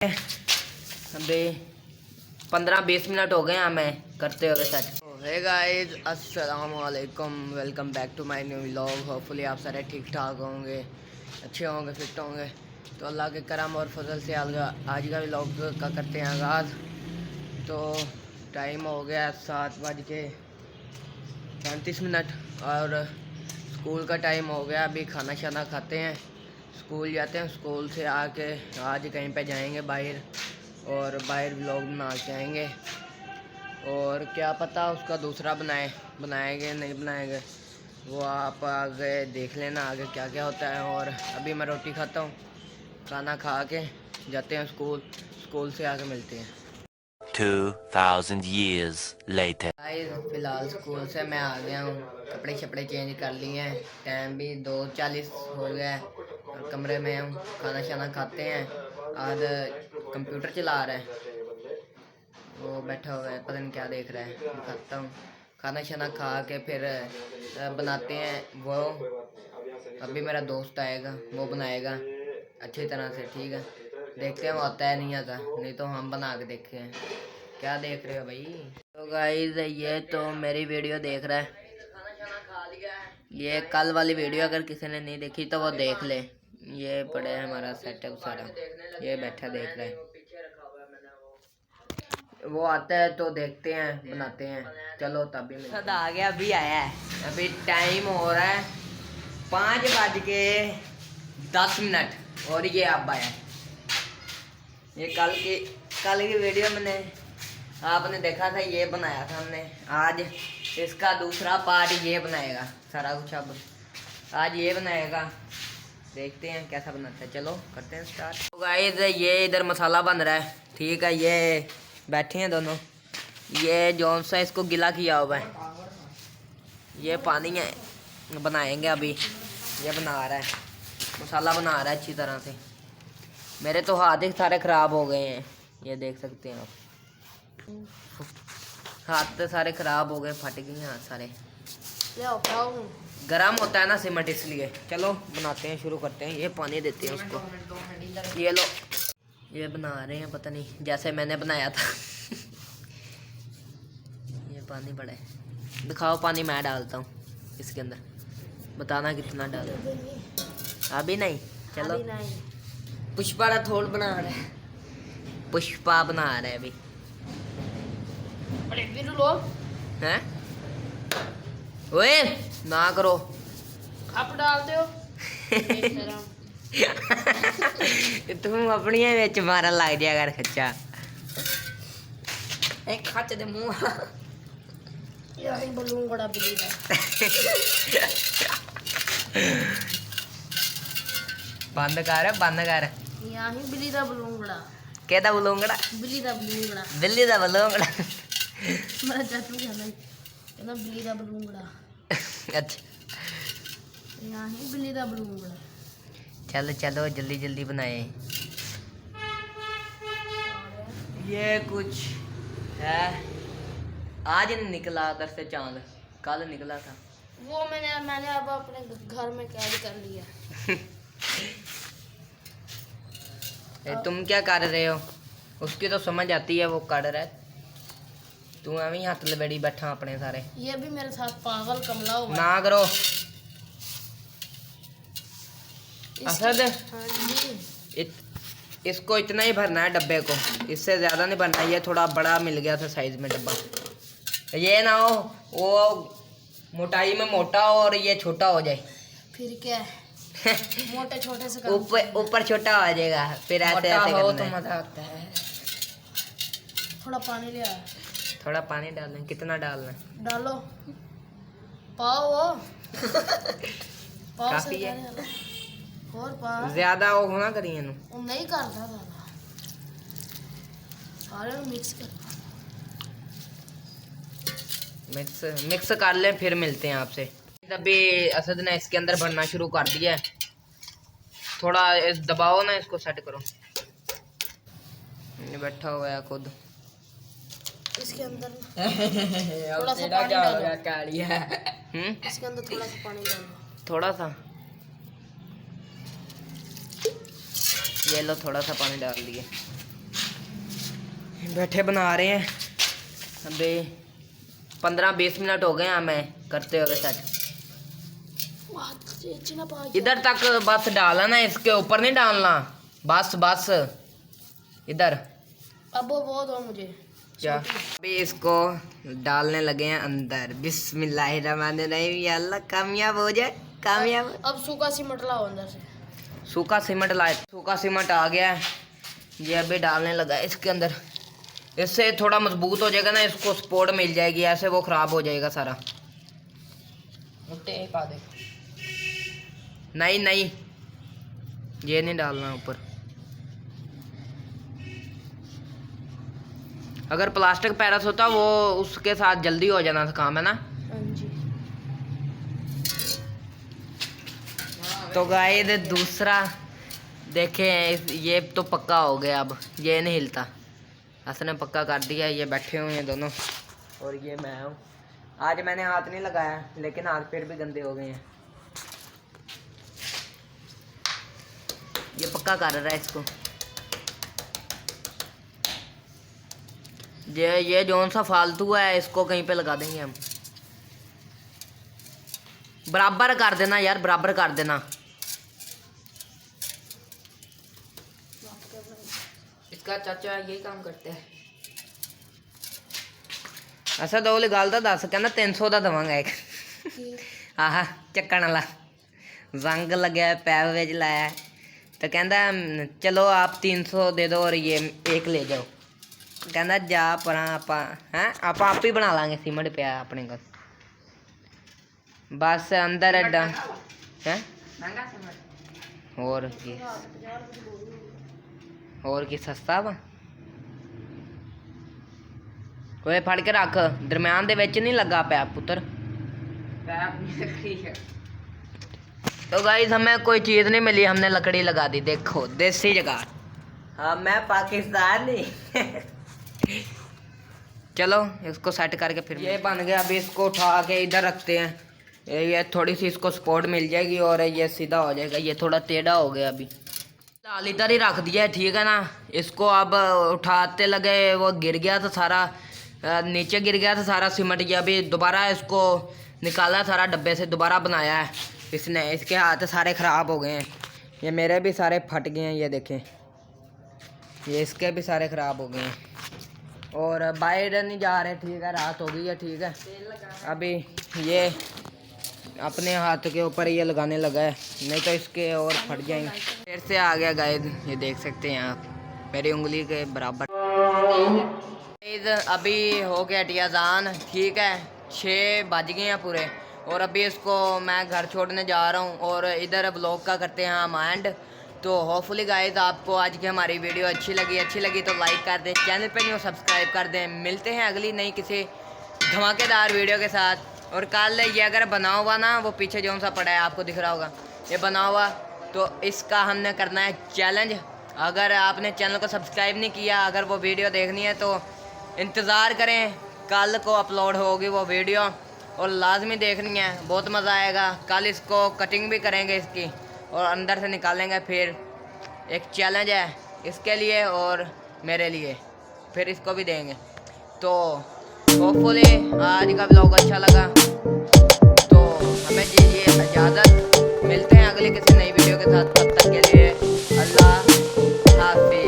अभी 15-20 मिनट हो गए हैं हमें करते हुए सेट। हे गाइस, अस्सलाम वालेकुम, welcome back to my new vlog. Hopefully आप सारे ठीक ठाक होंगे, अच्छे होंगे, फिट होंगे। तो अल्लाह के करम और फजल से आज का व्लॉग का करते हैं आगाज़। तो टाइम हो गया 7:35 और स्कूल का टाइम हो गया। अभी खाना शाना खाते हैं, स्कूल जाते हैं। स्कूल से आके आज कहीं पे जाएंगे बाहर, और बाहर व्लॉग बना के आएंगे। और क्या पता उसका दूसरा बनाएंगे नहीं बनाएंगे, वो आप आगे देख लेना आगे क्या क्या होता है। और अभी मैं रोटी खाता हूँ, खाना खा के जाते हैं स्कूल। स्कूल से आके मिलते हैं 2000 years later। फ़िलहाल स्कूल से मैं आ गया हूँ, कपड़े शपड़े चेंज कर लिए हैं। टाइम भी 2:40 हो गया है और कमरे में हूँ। खाना शाना खाते हैं। आज कंप्यूटर चला रहा है, वो बैठा हुआ है, पता नहीं क्या देख रहा है। दिखाता हूँ। खाना शाना खा के फिर बनाते हैं वो। अभी मेरा दोस्त आएगा, वो बनाएगा अच्छी तरह से, ठीक है। देखते हैं वो आता है नहीं आता, नहीं तो हम बना के देखते हैं। क्या देख रहे हो भाई? तो गाइस, ये तो मेरी वीडियो देख रहा है। ये कल वाली वीडियो अगर किसी ने नहीं देखी तो वो देख ले। ये पड़े हमारा सेटअप सारा, ये बैठा देख रहा है। वो आता है तो देखते हैं, बनाते हैं। चलो तभी सदा आ गया, अभी आया है। अभी टाइम हो रहा है 5:10 और ये अब आया। ये कल की वीडियो मैंने आपने देखा था, ये बनाया था हमने। आज इसका दूसरा पार्ट ये बनाएगा सारा कुछ। अब आज ये बनाएगा, देखते हैं कैसा बनाता है। चलो करते हैं स्टार्ट। तो गाइस, ये इधर मसाला बन रहा है, ठीक है। ये बैठे हैं दोनों, ये जौन सा इसको गिला किया हुआ है, ये पानी है। बनाएंगे अभी, ये बना रहा है मसाला, बना रहा है अच्छी तरह से। मेरे तो हाथ ही सारे ख़राब हो गए हैं, ये देख सकते हैं आप। हाथ तो सारे ख़राब हो गए, फट गए हाथ सारे। गरम होता है ना सीमेंट, इसलिए। चलो बनाते हैं, शुरू करते हैं। ये पानी देते हैं उसको, ये लो। ये बना रहे हैं, पता नहीं जैसे मैंने बनाया था। ये पानी बड़ा है, दिखाओ पानी। मैं डालता हूँ इसके अंदर, बताना कितना डाल। अभी नहीं, चलो। पुष्पा राठौड़ बना रहा है, पुष्पा बना रहा है अभी। हैं? ओए ना करो, खप डाल दो। तुम अपनी विच मारन लग जाया कर खच्चा। एक खच दे मुंह यही बलून बड़ा बिल्ली दा। बंद कर, बंद कर। यही बिल्ली दा बलून बड़ा। केदा बलूंगड़ा? बिल्ली दा बलून बड़ा। बिल्ली दा बलूंगड़ा। मेरा चाचू कहना बिल्ली दा बलून बड़ा। अच्छा, यही बिल्ली दा बलून बड़ा। चलो चलो जल्दी जल्दी बनाए। ये कुछ है, आज नहीं निकला उधर से चांद, कल निकला था। वो मैंने अब अपने घर में कैद कर लिया। तुम क्या कर रहे हो? उसकी तो समझ आती है, वो कर रहा है। तू एवं हाथ लबेड़ी बैठा अपने सारे। ये भी मेरे साथ पागल कमला हुआ ना करो असद। हाँ जी। इसको इतना ही भरना है डब्बे को, इससे ज़्यादा नहीं भरना। ये थोड़ा बड़ा मिल गया था साइज में डब्बा। ये ना हो वो मोटाई में मोटा और ये छोटा हो जाए। फिर क्या है? मोटे छोटे से ऊपर छोटा हो जाएगा, फिर ऐसे ऐसे हो करना तो है। मजा आता है। थोड़ा पानी ले आ। थोड़ा पानी डालना, कितना डालना है? डालो पाओ वो। पाओ काफी से है। और पाओ ज्यादा वो होना करिए नु। वो नहीं करता दादा, सारे मिक्स कर। मिक्स कर लें, फिर मिलते हैं आपसे। अभी असद ने इसके अंदर भरना शुरू कर दिया है। थोड़ा दबाओ ना, इसको सेट करो। ये बैठा हुआ है खुद इसके अंदर। थोड़ा सा पानी डालो। इसके अंदर थोड़ा सा पानी डालो, थोड़ा सा। ये लो, थोड़ा सा पानी डाल दिए। बैठे बना रहे हैं अभी 15-20 मिनट हो गए हैं हमें करते हुए सेट। इधर तक बस डाला ना, इसके ऊपर नहीं डालना, बस बस इधर। अब वो दो मुझे क्या अभी इसको डालने लगे हैं अंदर। बिस्मिल्लाहिर्रहमानिर्रहीम, या अल्लाह कामयाब हो जाए, कामयाब। अब सूखा सीमेंट लाओ अंदर से। सूखा सीमेंट लाए, सूखा सीमेंट आ गया है, ये अभी डालने लगा है इसके अंदर। इससे थोड़ा मजबूत हो जाएगा ना, इसको सपोर्ट मिल जाएगी, ऐसे वो खराब हो जाएगा सारा। एक आधे नहीं नहीं, ये नहीं डालना ऊपर। अगर प्लास्टिक पैरस होता वो उसके साथ जल्दी हो जाना था काम, है ना। हाँ जी। तो गाइस दूसरा देखें, ये तो पक्का हो गया, अब ये नहीं हिलता। असने पक्का कर दिया। ये बैठे हुए हैं दोनों और ये मैं हूँ। आज मैंने हाथ नहीं लगाया लेकिन हाथ पैर भी गंदे हो गए हैं। ये पक्का कर रहा है इसको। ये जोन सा फालतू है इसको कहीं पे लगा देंगे हम। बराबर कर देना यार, बराबर कर देना। इसका चाचा यही काम करते हैं। असा तो गल तो दस, कहना 300 का देवांगा एक। आह चक्कन वाला जंग लगे पैर विच लाया, तो कहता चलो आप 300 दे दो और ये एक ले जाओ। कहना जा परा, आप आप ही बना लांगे, सीमेंट पिया अपने को। बस अंदर एडा है और की सस्ता वा। ओए फड़ के रख, दरम्यान दे विच नहीं लगा पिया पुत्र। तो गाइस हमें कोई चीज़ नहीं मिली, हमने लकड़ी लगा दी। देखो देसी जगह। हाँ मैं पाकिस्तानी। चलो इसको सेट करके फिर ये बन गया। अभी इसको उठा के इधर रखते हैं, ये थोड़ी सी इसको सपोर्ट मिल जाएगी और ये सीधा हो जाएगा। ये थोड़ा टेढ़ा हो गया अभी, लाल इधर ही रख दिया है, ठीक है ना। इसको अब उठाते लगे, वो गिर गया था सारा, नीचे गिर गया था सारा सीमेंट। ये अभी दोबारा इसको निकाला सारा डब्बे से, दोबारा बनाया है इसने। इसके हाथ सारे ख़राब हो गए हैं, ये मेरे भी सारे फट गए हैं। ये देखें, ये इसके भी सारे ख़राब हो गए हैं। और बाहर नहीं जा रहे, ठीक है, रात हो गई है, ठीक है। अभी ये अपने हाथ के ऊपर ये लगाने लगा है, नहीं तो इसके और फट जाएंगे। फिर से आ गया गाइस, ये देख सकते हैं आप, मेरी उंगली के बराबर। अभी हो गया टियाजान, ठीक है, 6 बज गए हैं पूरे। और अभी इसको मैं घर छोड़ने जा रहा हूँ और इधर ब्लॉग का करते हैं हम एंड। तो होपफुली गाइस आपको आज की हमारी वीडियो अच्छी लगी तो लाइक कर दें, चैनल पे नहीं हो सब्सक्राइब कर दें। मिलते हैं अगली नई किसी धमाकेदार वीडियो के साथ। और कल ये अगर बना हुआ ना, वो पीछे जो सा पड़ा है आपको दिख रहा होगा, ये बना हुआ, तो इसका हमने करना है चैलेंज। अगर आपने चैनल को सब्सक्राइब नहीं किया, अगर वो वीडियो देखनी है तो इंतज़ार करें, कल को अपलोड होगी वो वीडियो और लाजमी देखनी है, बहुत मज़ा आएगा। कल इसको कटिंग भी करेंगे इसकी और अंदर से निकालेंगे। फिर एक चैलेंज है इसके लिए और मेरे लिए, फिर इसको भी देंगे। तो होपफुली आज का ब्लॉग अच्छा लगा तो हमें दीजिए इजाज़त। मिलते हैं अगली किसी नई वीडियो के साथ, तब तक के लिए अल्लाह हाफ़िज़।